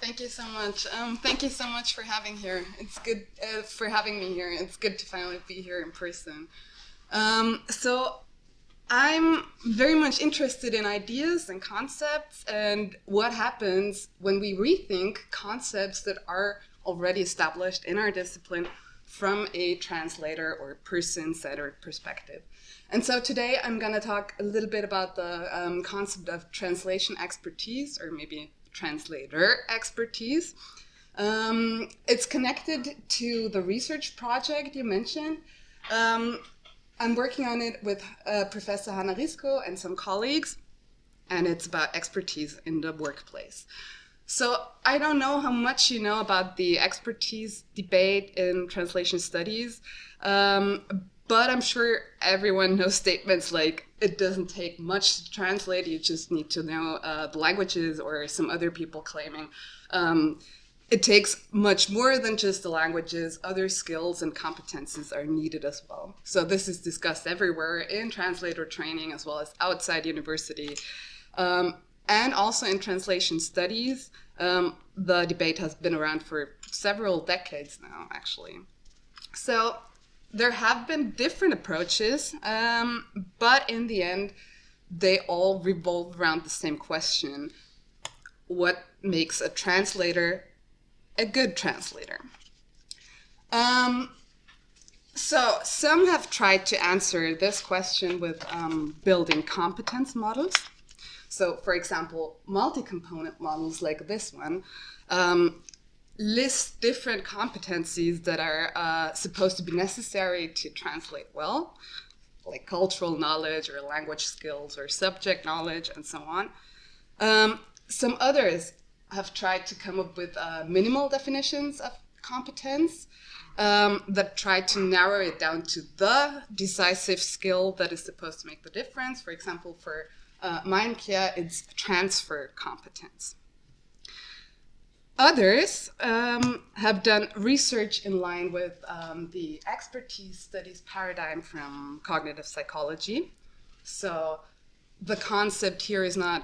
Thank you so much. Thank you so much for having here. It's good for having me here. It's good to finally be here in person. So I'm very much interested in ideas and concepts and what happens when we rethink concepts that are already established in our discipline from a translator or person-centered perspective. And so today I'm going to talk a little bit about the concept of translation expertise, or maybe translator expertise. It's connected to the research project you mentioned. I'm working on it with Professor Hanna Risco and some colleagues, and it's about expertise in the workplace. So I don't know how much you know about the expertise debate in translation studies, but I'm sure everyone knows statements like, it doesn't take much to translate, you just need to know the languages, or some other people claiming it takes much more than just the languages, other skills and competences are needed as well. So this is discussed everywhere in translator training as well as outside university. And also in translation studies, the debate has been around for several decades now, actually. So there have been different approaches, but in the end, they all revolve around the same question: what makes a translator a good translator? So some have tried to answer this question with building competence models. So, for example, multi-component models like this one list different competencies that are supposed to be necessary to translate well, like cultural knowledge or language skills or subject knowledge and so on. Some others have tried to come up with minimal definitions of competence that try to narrow it down to the decisive skill that is supposed to make the difference. For example, for Mindcare, it's transfer competence. Others have done research in line with the expertise studies paradigm from cognitive psychology. So the concept here is not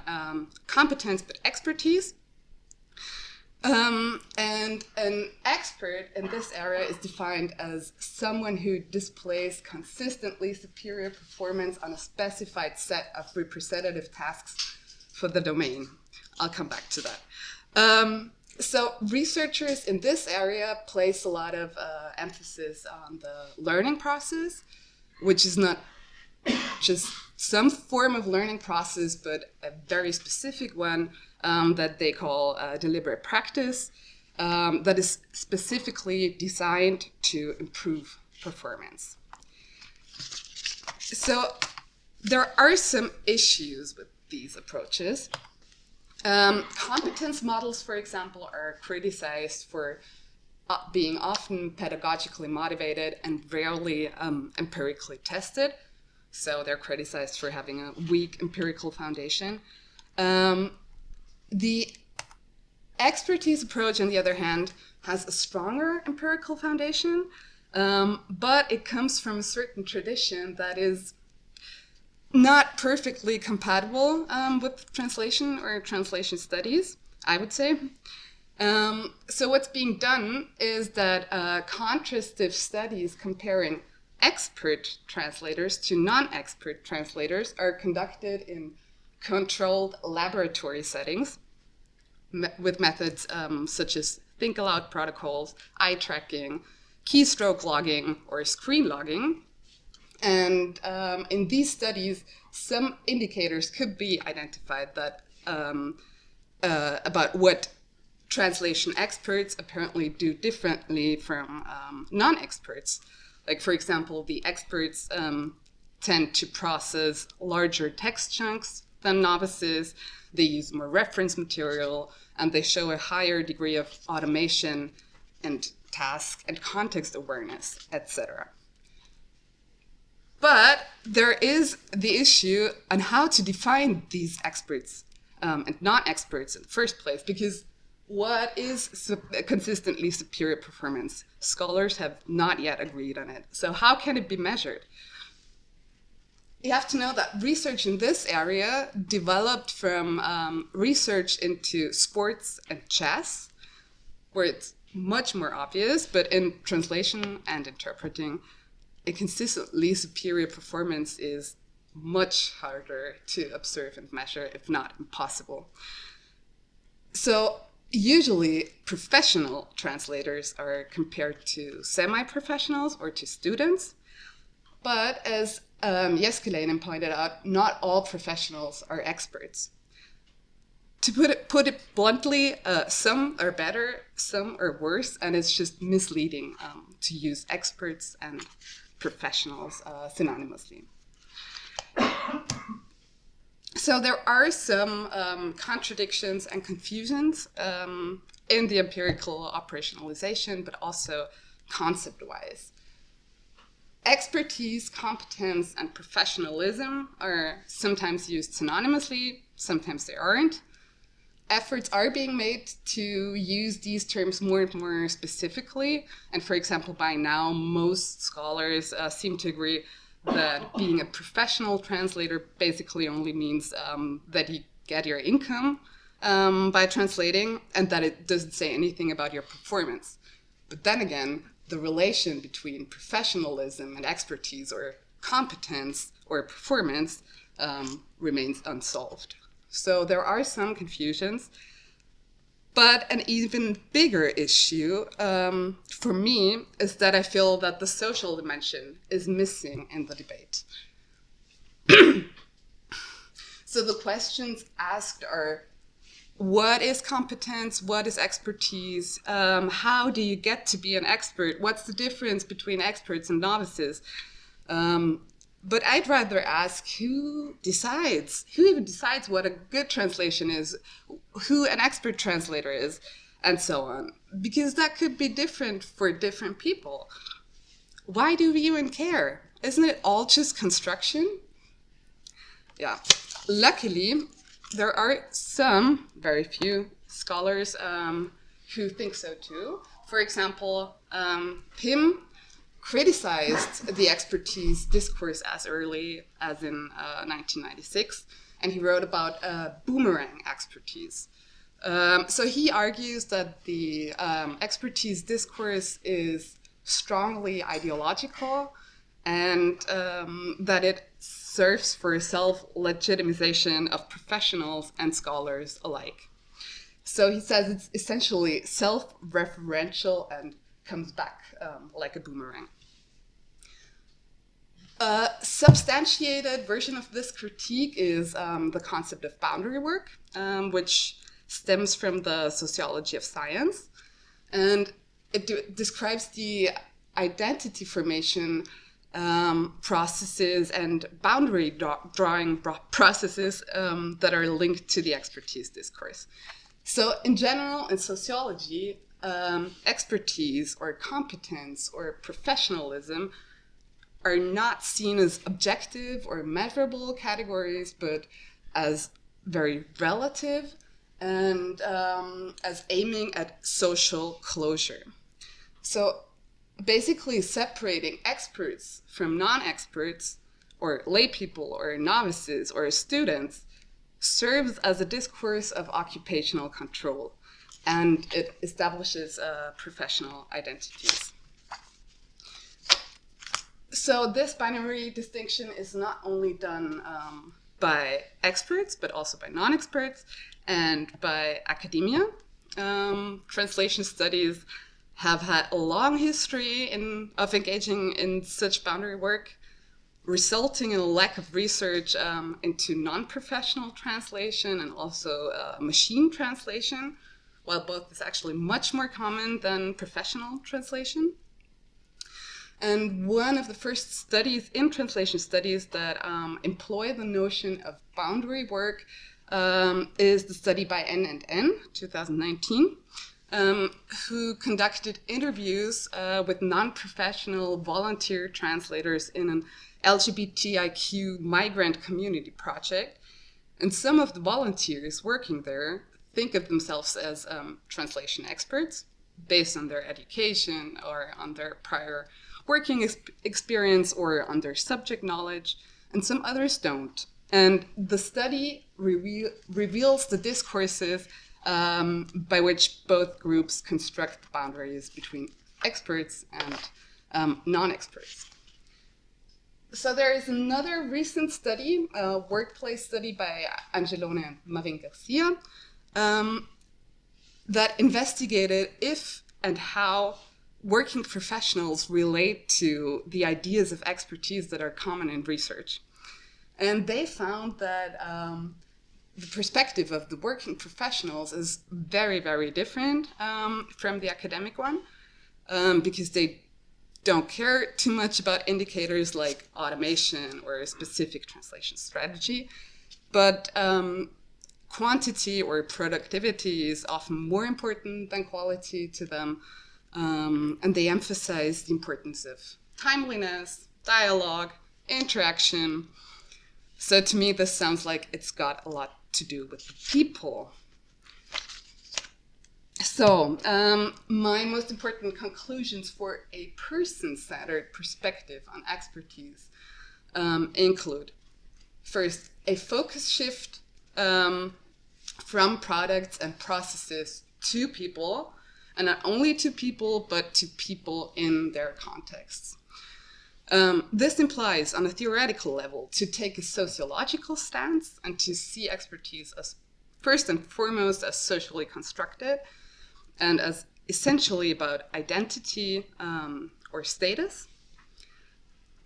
competence, but expertise. And an expert in this area is defined as someone who displays consistently superior performance on a specified set of representative tasks for the domain. I'll come back to that. So researchers in this area place a lot of emphasis on the learning process, which is not just some form of learning process, but a very specific one that they call deliberate practice, that is specifically designed to improve performance. So there are some issues with these approaches. Competence models, for example, are criticized for being often pedagogically motivated and rarely empirically tested. So they're criticized for having a weak empirical foundation. The expertise approach, on the other hand, has a stronger empirical foundation, but it comes from a certain tradition that is not perfectly compatible with translation or translation studies, I would say. So what's being done is that contrastive studies comparing expert translators to non-expert translators are conducted in controlled laboratory settings with methods such as think-aloud protocols, eye tracking, keystroke logging, or screen logging. And in these studies, some indicators could be identified that about what translation experts apparently do differently from non-experts. Like, for example, the experts tend to process larger text chunks than novices. They use more reference material, and they show a higher degree of automation and task and context awareness, etc. But there is the issue on how to define these experts and non-experts in the first place, because what is consistently superior performance? Scholars have not yet agreed on it. So how can it be measured? you have to know that research in this area developed from research into sports and chess, where it's much more obvious, but in translation and interpreting, a consistently superior performance is much harder to observe and measure, if not impossible. So usually professional translators are compared to semi-professionals or to students, but as Jeskelainen pointed out, not all professionals are experts. To put it bluntly, some are better, some are worse, and it's just misleading to use experts and professionals synonymously. So there are some contradictions and confusions in the empirical operationalization, but also concept-wise. Expertise, competence, and professionalism are sometimes used synonymously, sometimes they aren't. Efforts are being made to use these terms more and more specifically, and for example, by now, most scholars seem to agree that being a professional translator basically only means that you get your income by translating, and that it doesn't say anything about your performance. But then again, the relation between professionalism and expertise or competence or performance remains unsolved. So there are some confusions, but an even bigger issue for me is that I feel that the social dimension is missing in the debate. So the questions asked are, what is competence? What is expertise? How do you get to be an expert? What's the difference between experts and novices? But I'd rather ask who even decides what a good translation is, who an expert translator is, and so on. Because that could be different for different people. Why do we even care? Isn't it all just construction? Yeah. Luckily, there are some, very few, scholars who think so too. For example, Pim criticized the expertise discourse as early as in 1996, and he wrote about boomerang expertise. So he argues that the expertise discourse is strongly ideological and that it serves for self-legitimization of professionals and scholars alike. So he says it's essentially self-referential and comes back like a boomerang. A substantiated version of this critique is the concept of boundary work, which stems from the sociology of science. And it describes the identity formation processes and boundary drawing processes that are linked to the expertise discourse. So in general, in sociology, expertise or competence or professionalism are not seen as objective or measurable categories, but as very relative and as aiming at social closure. So basically separating experts from non-experts or lay people or novices or students serves as a discourse of occupational control, and it establishes professional identities. So this binary distinction is not only done by experts, but also by non-experts and by academia. Translation studies have had a long history of engaging in such boundary work, resulting in a lack of research into non-professional translation and also machine translation, while both is actually much more common than professional translation. And one of the first studies in translation studies that employ the notion of boundary work is the study by N and N, 2019, who conducted interviews with non-professional volunteer translators in an LGBTIQ migrant community project. And some of the volunteers working there think of themselves as translation experts based on their education or on their prior working experience or on their subject knowledge. and some others don't. And the study reveals the discourses by which both groups construct boundaries between experts and non-experts. So there is another recent study, a workplace study by Angelone and Marin Garcia, that investigated if and how working professionals relate to the ideas of expertise that are common in research. And they found that the perspective of the working professionals is very, very different from the academic one, because they don't care too much about indicators like automation or a specific translation strategy, but quantity or productivity is often more important than quality to them, and they emphasize the importance of timeliness, dialogue, interaction. So to me, this sounds like it's got a lot to do with the people. So my most important conclusions for a person-centered perspective on expertise include, first, a focus shift from products and processes to people, and not only to people, but to people in their contexts. This implies, on a theoretical level, to take a sociological stance and to see expertise as, first and foremost, as socially constructed and as essentially about identity or status.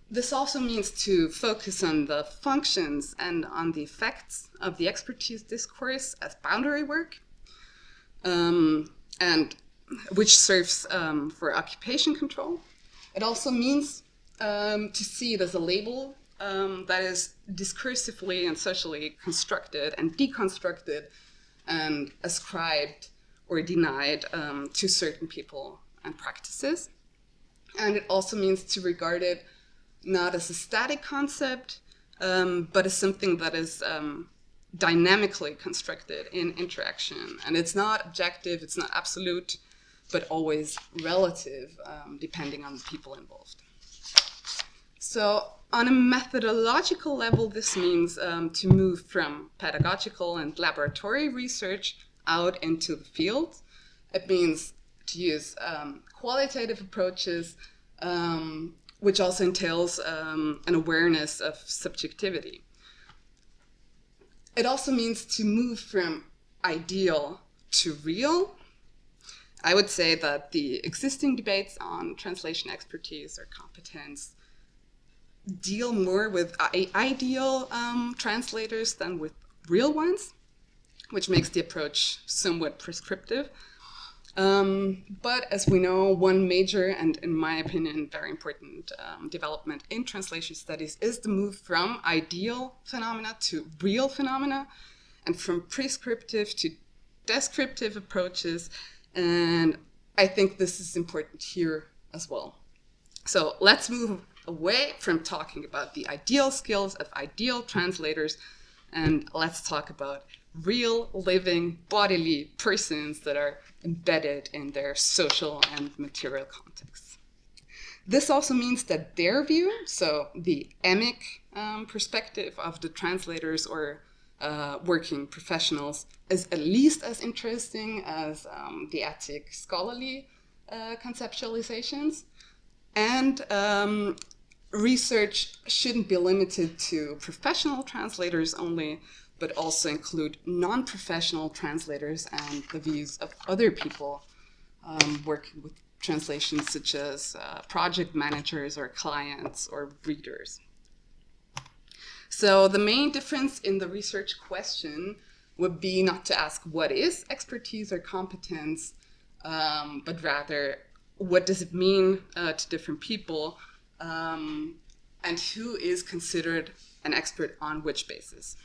This also means to focus on the functions and on the effects of the expertise discourse as boundary work, and which serves for occupation control. It also means to see it as a label that is discursively and socially constructed and deconstructed and ascribed or denied to certain people and practices. And it also means to regard it not as a static concept, but as something that is dynamically constructed in interaction. And it's not objective, it's not absolute, but always relative, depending on the people involved. So on a methodological level, this means to move from pedagogical and laboratory research out into the field. It means to use qualitative approaches, which also entails an awareness of subjectivity. It also means to move from ideal to real. I would say that the existing debates on translation expertise or competence deal more with ideal translators than with real ones, which makes the approach somewhat prescriptive. But as we know, one major and, in my opinion, very important development in translation studies is the move from ideal phenomena to real phenomena, and from prescriptive to descriptive approaches. And I think this is important here as well. So let's move away from talking about the ideal skills of ideal translators, and let's talk about real, living, bodily persons that are embedded in their social and material contexts. This also means that their view, so the emic perspective of the translators or working professionals, is at least as interesting as the ethic scholarly conceptualizations. And research shouldn't be limited to professional translators only, but also include non-professional translators and the views of other people working with translations, such as project managers or clients or readers. So the main difference in the research question would be not to ask what is expertise or competence, but rather what does it mean to different people, and who is considered an expert on which basis,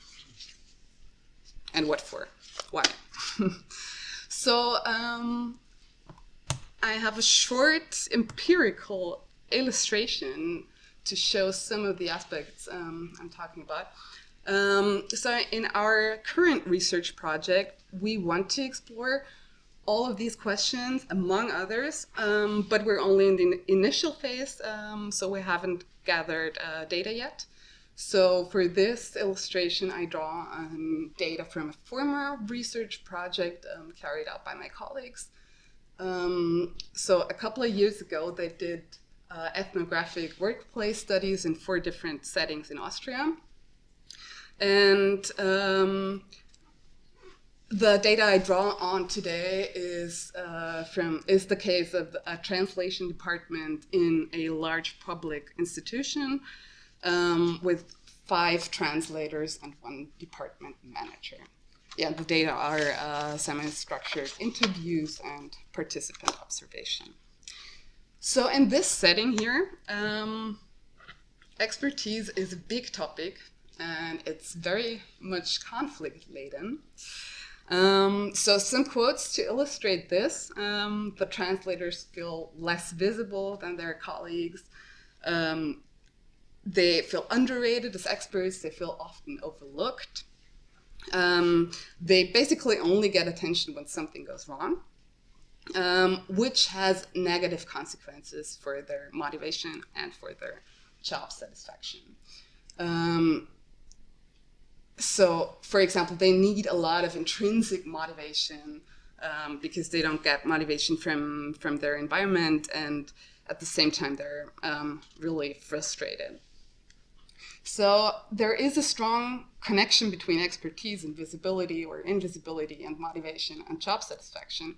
and what for, why. So I have a short empirical illustration to show some of the aspects I'm talking about. So in our current research project, we want to explore all of these questions, among others, but we're only in the initial phase, so we haven't gathered data yet. So for this illustration, I draw data from a former research project carried out by my colleagues. So a couple of years ago, they did ethnographic workplace studies in 4 different settings in Austria. And the data I draw on today is the case of a translation department in a large public institution with 5 translators and 1 department manager. Yeah, the data are semi-structured interviews and participant observation. So in this setting here, expertise is a big topic, and it's very much conflict-laden. So some quotes to illustrate this. The translators feel less visible than their colleagues. They feel underrated as experts. They feel often overlooked. They basically only get attention when something goes wrong, which has negative consequences for their motivation and for their job satisfaction. So, for example, they need a lot of intrinsic motivation because they don't get motivation from their environment, and at the same time, they're really frustrated. So there is a strong connection between expertise and visibility, or invisibility and motivation and job satisfaction.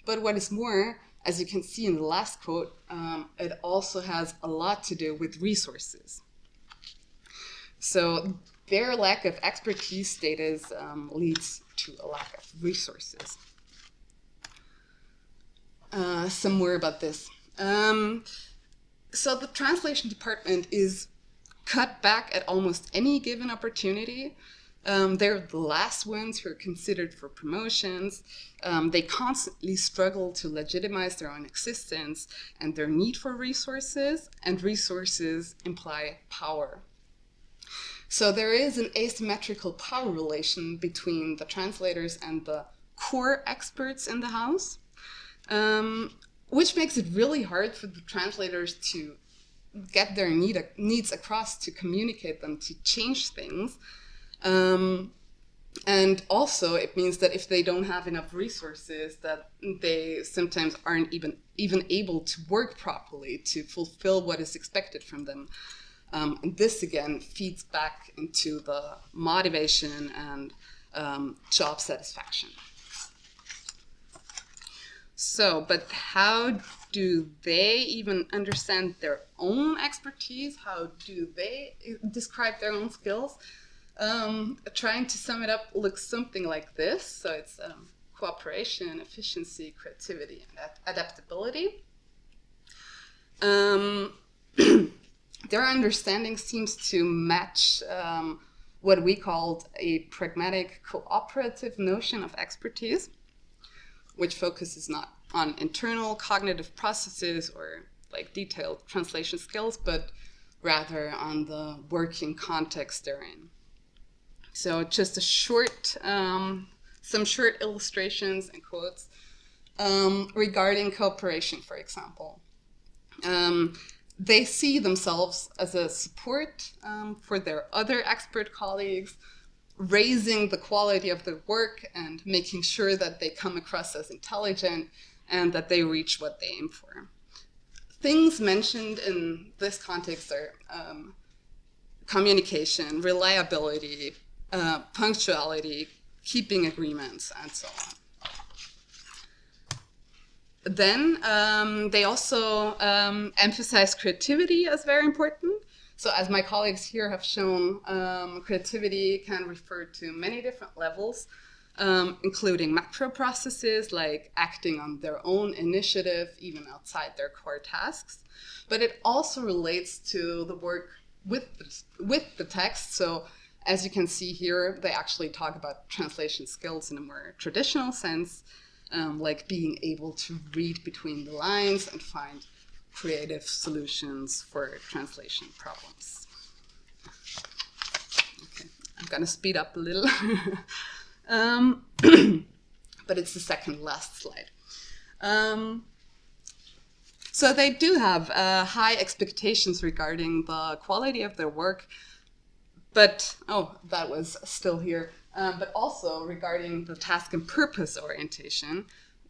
But what is more, as you can see in the last quote, it also has a lot to do with resources. So their lack of expertise status leads to a lack of resources. Some more about this. So the translation department is cut back at almost any given opportunity. They're the last ones who are considered for promotions. They constantly struggle to legitimize their own existence and their need for resources, and resources imply power. So there is an asymmetrical power relation between the translators and the core experts in the house, which makes it really hard for the translators to get their needs across, to communicate them, to change things. And also it means that if they don't have enough resources, that they sometimes aren't even able to work properly to fulfill what is expected from them. And this again feeds back into the motivation and job satisfaction. So, but how do they even understand their own expertise? How do they describe their own skills? Trying to sum it up looks something like this. So it's cooperation, efficiency, creativity, and adaptability. Their understanding seems to match what we called a pragmatic cooperative notion of expertise, which focuses not on internal cognitive processes or like detailed translation skills, but rather on the working context they're in. So just some short illustrations and quotes regarding cooperation, for example. They see themselves as a support for their other expert colleagues, raising the quality of their work and making sure that they come across as intelligent and that they reach what they aim for. Things mentioned in this context are communication, reliability, punctuality, keeping agreements, and so on. Then they also emphasize creativity as very important. So as my colleagues here have shown, creativity can refer to many different levels, including macro processes like acting on their own initiative, even outside their core tasks. But it also relates to the work with the text. So as you can see here, they actually talk about translation skills in a more traditional sense, like being able to read between the lines and find creative solutions for translation problems. Okay, I'm gonna speed up a little, but it's the second last slide. So they do have high expectations regarding the quality of their work, That was still here. But also regarding the task and purpose orientation,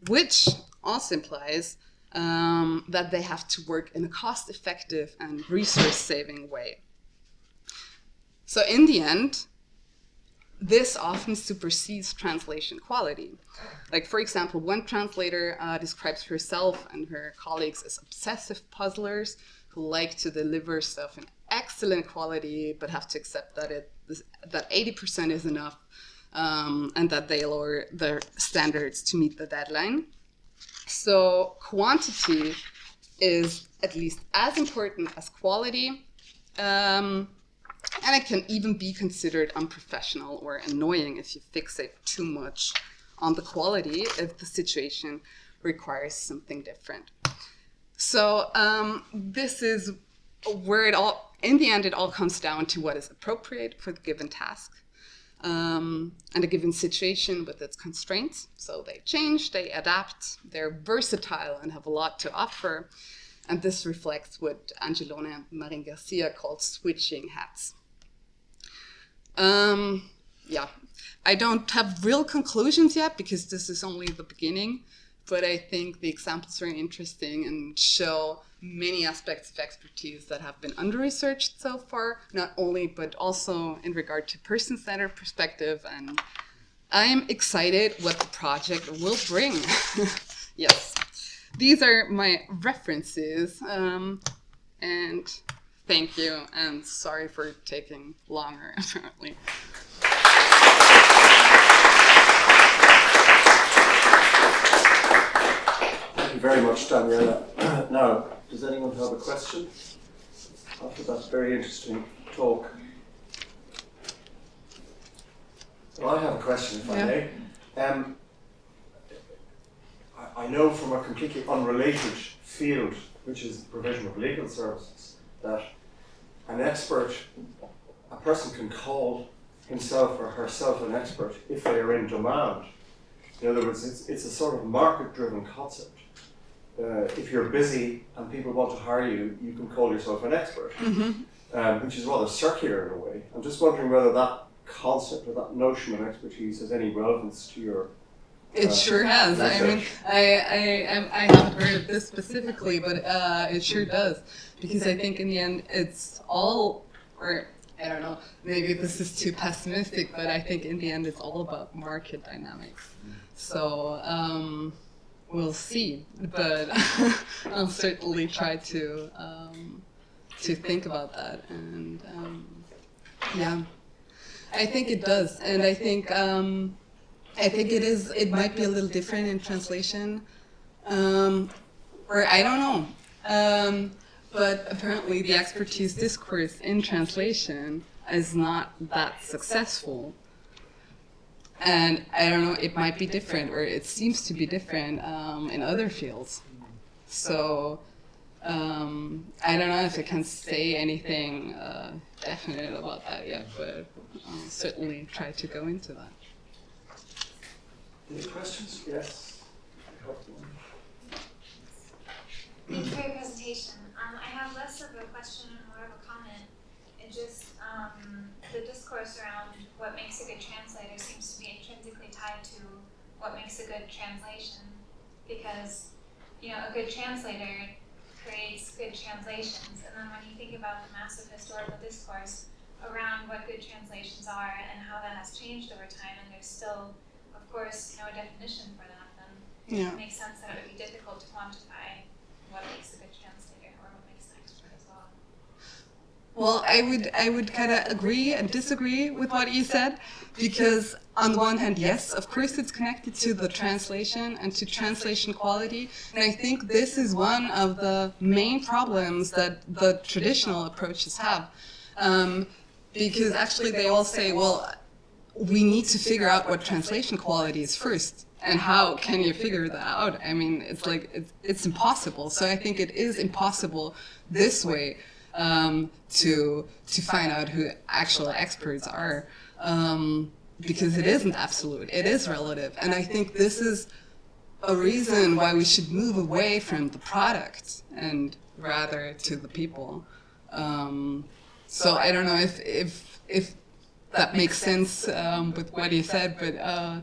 which also implies that they have to work in a cost-effective and resource-saving way. So in the end, this often supersedes translation quality. Like, for example, one translator describes herself and her colleagues as obsessive puzzlers who like to deliver stuff in excellent quality, but have to accept that 80% is enough, and that they lower their standards to meet the deadline. So quantity is at least as important as quality, and it can even be considered unprofessional or annoying if you fixate too much on the quality if the situation requires something different. So this is where in the end, it all comes down to what is appropriate for the given task and a given situation with its constraints. So they change, they adapt, they're versatile and have a lot to offer. And this reflects what Angelone and Marin Garcia called switching hats. I don't have real conclusions yet because this is only the beginning, but I think the examples are very interesting and show many aspects of expertise that have been under-researched so far, not only, but also in regard to person-centered perspective. And I am excited what the project will bring. Yes, these are my references. And thank you, and sorry for taking longer, apparently. Thank you very much, Daniela. Now, does anyone have a question after that very interesting talk? Well, I have a question, if I may. I know from a completely unrelated field, which is the provision of legal services, that an expert, a person can call himself or herself an expert if they are in demand. In other words, it's a sort of market-driven concept. If you're busy and people want to hire you, you can call yourself an expert, which is rather circular in a way. I'm just wondering whether that concept or that notion of expertise has any relevance to your It sure has. research. I mean, I haven't heard of this specifically, but it sure does. Because I think in the end, it's all, or I don't know, maybe this is too pessimistic, but I think in the end, it's all about market dynamics. So we'll see, but I'll certainly try to think about that. And yeah, I think it does, and I think it is. It might be a little different in translation, or I don't know. But apparently, the expertise discourse in translation is not that successful. And I don't know, it might be different, or it seems to be different in other fields. So I don't know if I can say anything definite about that yet, but I'll certainly try to go into that. Any questions? Yes. Thank you for your presentation. I have less of a question and more of a comment. It just, the discourse around what makes a good translator seems to be intrinsically tied to what makes a good translation. Because, a good translator creates good translations. And then when you think about the massive historical discourse around what good translations are and how that has changed over time, and there's still, of course, no definition for that, then it makes sense that it would be difficult to quantify what makes a good translator or what makes an expert as well. Well, I would kind of agree and disagree with what you said, because on the one hand, yes, of course it's connected to the translation and to translation quality, and I think this is one of the main problems that the traditional approaches have, because actually they all say, well, we need to figure out what translation quality is first. And how can you figure that out? I mean, it's like, it's impossible. So I think it is impossible this way to find out who actual experts are, because it isn't absolute. It is relative. And I think this is a reason why we should move away from the product and rather to the people. So I don't know if that makes sense with what you said, but Yeah,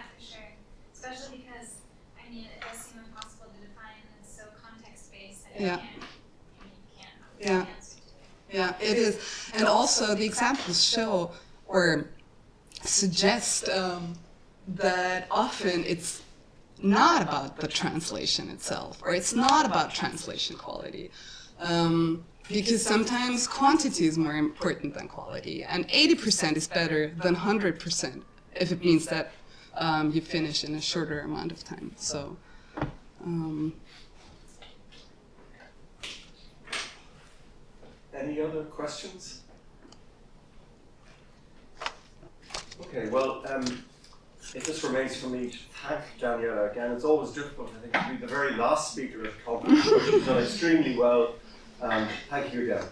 for sure. Especially because, I mean, it does seem impossible to define, and it's so context-based that Yeah. you can't Yeah. answer to it. yeah, it is. And also the examples show or suggest that often it's not about the translation itself, or it's not about translation quality. Because sometimes quantity is more important than quality, and 80% is better than 100% if it means that you finish in a shorter amount of time. So, Any other questions? Okay, well, it just remains for me to thank Daniela again. It's always difficult, I think, to be the very last speaker at the conference, but she's done extremely well. Thank you again.